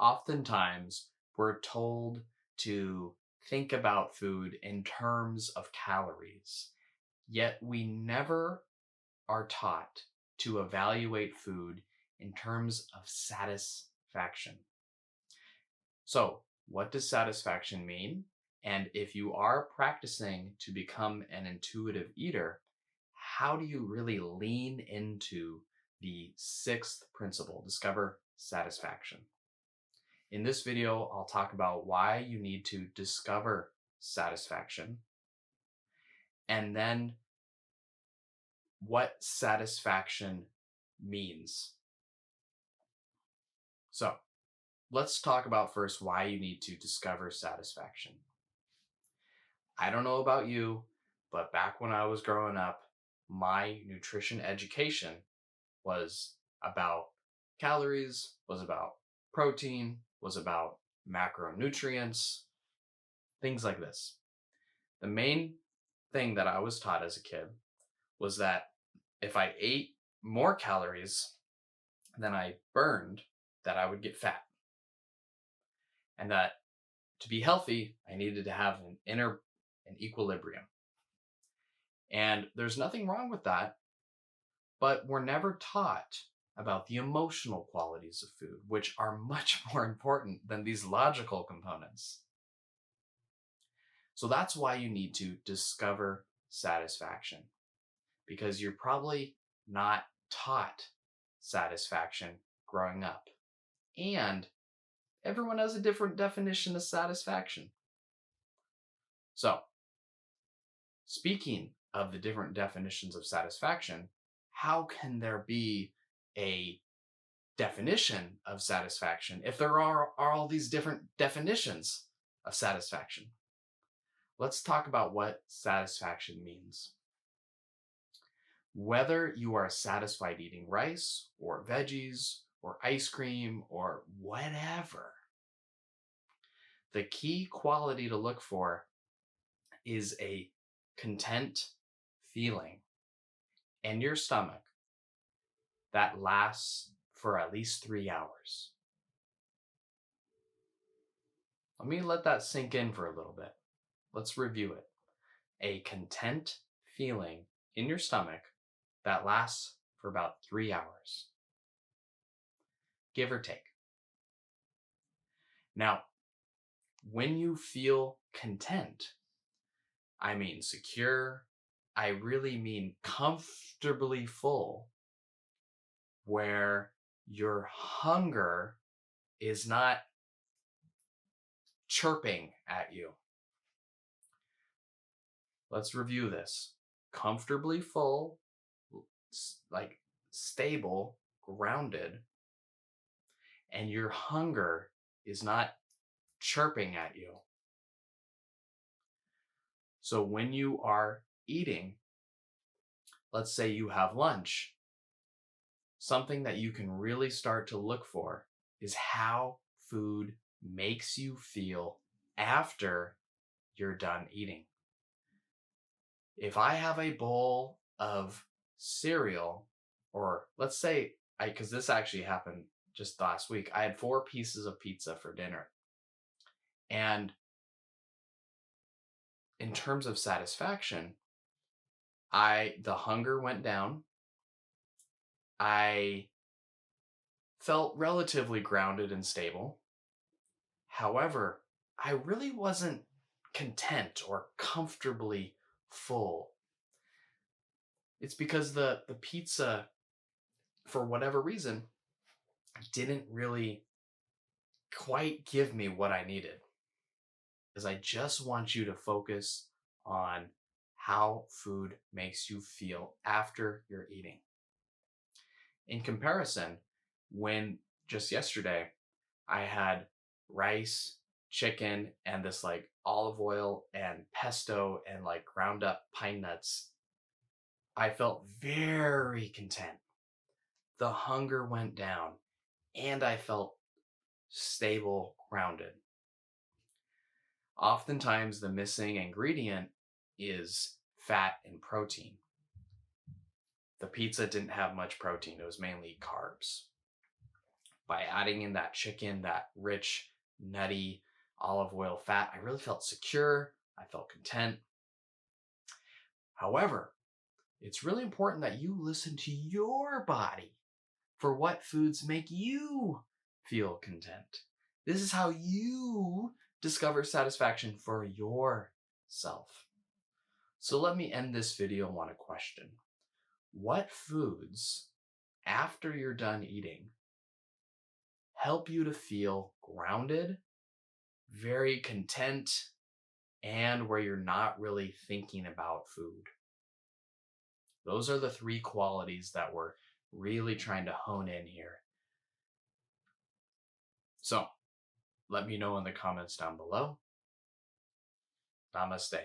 Oftentimes, we're told to think about food in terms of calories, yet we never are taught to evaluate food in terms of satisfaction. So, what does satisfaction mean? And if you are practicing to become an intuitive eater, how do you really lean into the sixth principle, discover satisfaction? In this video, I'll talk about why you need to discover satisfaction and then what satisfaction means. So, let's talk about first why you need to discover satisfaction. I don't know about you, but back when I was growing up, my nutrition education was about calories, was about protein, was about macronutrients, things like this. The main thing that I was taught as a kid was that if I ate more calories than I burned, that I would get fat. And that to be healthy, I needed to have an equilibrium. And there's nothing wrong with that, but we're never taught about the emotional qualities of food, which are much more important than these logical components. So that's why you need to discover satisfaction, because you're probably not taught satisfaction growing up. And everyone has a different definition of satisfaction. So, speaking of the different definitions of satisfaction, how can there be a definition of satisfaction if there are all these different definitions of satisfaction? Let's talk about what satisfaction means. Whether you are satisfied eating rice or veggies or ice cream or whatever, the key quality to look for is a content feeling in your stomach that lasts for at least 3 hours. Let me let that sink in for a little bit. Let's review it. A content feeling in your stomach that lasts for about 3 hours, give or take. Now, when you feel content, I mean secure, I really mean comfortably full, where your hunger is not chirping at you. Let's review this. Comfortably full, like stable, grounded, and your hunger is not chirping at you. So when you are eating, let's say you have lunch, something that you can really start to look for is how food makes you feel after you're done eating. If I have a bowl of cereal, or let's say, because this actually happened just last week, I had 4 pieces of pizza for dinner. And in terms of satisfaction, the hunger went down. I felt relatively grounded and stable. However, I really wasn't content or comfortably full. It's because the pizza, for whatever reason, didn't really quite give me what I needed. Because I just want you to focus on how food makes you feel after you're eating. In comparison, when just yesterday I had rice, chicken, and this like olive oil and pesto and like ground up pine nuts, I felt very content. The hunger went down and I felt stable, grounded. Oftentimes the missing ingredient is fat and protein. The pizza didn't have much protein. It was mainly carbs. by adding in that chicken, that rich, nutty olive oil fat, I really felt secure. I felt content. However, it's really important that you listen to your body for what foods make you feel content. This is how you discover satisfaction for yourself. So let me end this video on a question. What foods, after you're done eating, help you to feel grounded, very content, and where you're not really thinking about food? Those are the three qualities that we're really trying to hone in here. So let me know in the comments down below. Namaste.